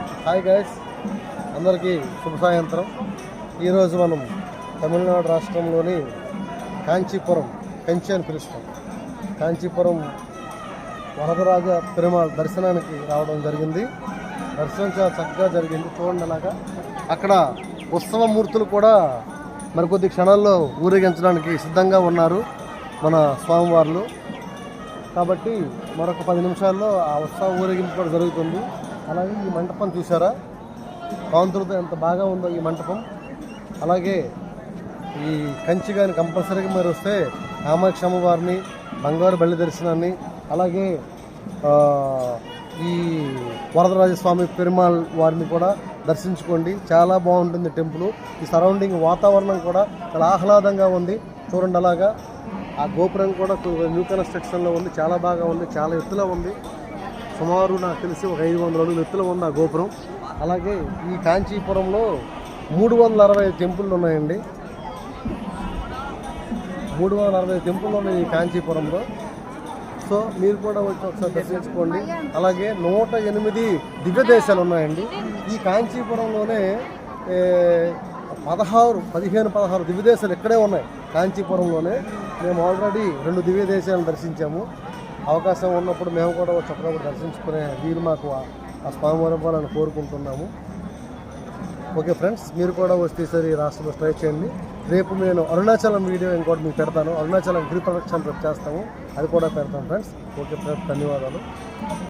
Hi guys, అందరికీ శుభ సాయంత్రం. ఈరోజు మనం తమిళనాడు రాష్ట్రంలోని కాంచీపురం, కంచి అని పిలుస్తాం, కాంచీపురం వరదరాజ పెరుమాళ్ దర్శనానికి రావడం జరిగింది. దర్శనం చాలా చక్కగా జరిగింది. చూడండి, అలాగా అక్కడ ఉత్సవమూర్తులు కూడా మరికొద్ది క్షణాల్లో ఊరేగించడానికి సిద్ధంగా ఉన్నారు మన స్వామివార్లు. కాబట్టి మరొక 10 నిమిషాల్లో ఆ ఉత్సవ ఊరేగింపు కూడా జరుగుతుంది. అలాగే ఈ మంటపం చూసారా, కాంతులతో ఎంత బాగా ఉందో ఈ మంటపం. అలాగే ఈ కంచి కానీ కంపల్సరీగా మీరు వస్తే కామాక్షి అమ్మవారిని, బంగారు బల్లి దర్శనాన్ని, అలాగే ఈ వరదరాజస్వామి పెరుమాళ్ వారిని కూడా దర్శించుకోండి. చాలా బాగుంటుంది టెంపుల్. ఈ సరౌండింగ్ వాతావరణం కూడా చాలా ఆహ్లాదంగా ఉంది. చూడండి, అలాగా ఆ గోపురం కూడా న్యూ కన్స్ట్రక్షన్లో ఉంది. చాలా బాగా ఉంది, చాలా ఎత్తులో ఉంది. సుమారు నాకు తెలిసి ఒక 500 అడుగులు ఎత్తులో ఉంది ఆ గోపురం. అలాగే ఈ కాంచీపురంలో 360 టెంపుళ్ళు ఉన్నాయండి. 360 టెంపుళ్ళు ఉన్నాయి ఈ కాంచీపురంలో. సో మీరు కూడా వచ్చి ఒకసారి దర్శించుకోండి. అలాగే 108 దివ్య దేశాలు ఉన్నాయండి ఈ కాంచీపురంలోనే. 16 దివ్య దేశాలు ఇక్కడే ఉన్నాయి కాంచీపురంలోనే. మేము ఆల్రెడీ 2 దివ్య దేశాలను దర్శించాము. అవకాశం ఉన్నప్పుడు మేము కూడా చక్కగా దర్శించుకునే వీరు మాకు ఆ స్వామివారి ఇవ్వాలని కోరుకుంటున్నాము. ఓకే ఫ్రెండ్స్, మీరు కూడా వస్తే సరే ఈ రాష్ట్రంలో ట్రై చేయండి. రేపు నేను అరుణాచలం వీడియో ఇంకోటి మీకు పెడతాను. అరుణాచలం గిరి ప్రదక్షిణ చేస్తాము, అది కూడా పెడతాను ఫ్రెండ్స్. ఓకే ఫ్రెండ్స్, ధన్యవాదాలు.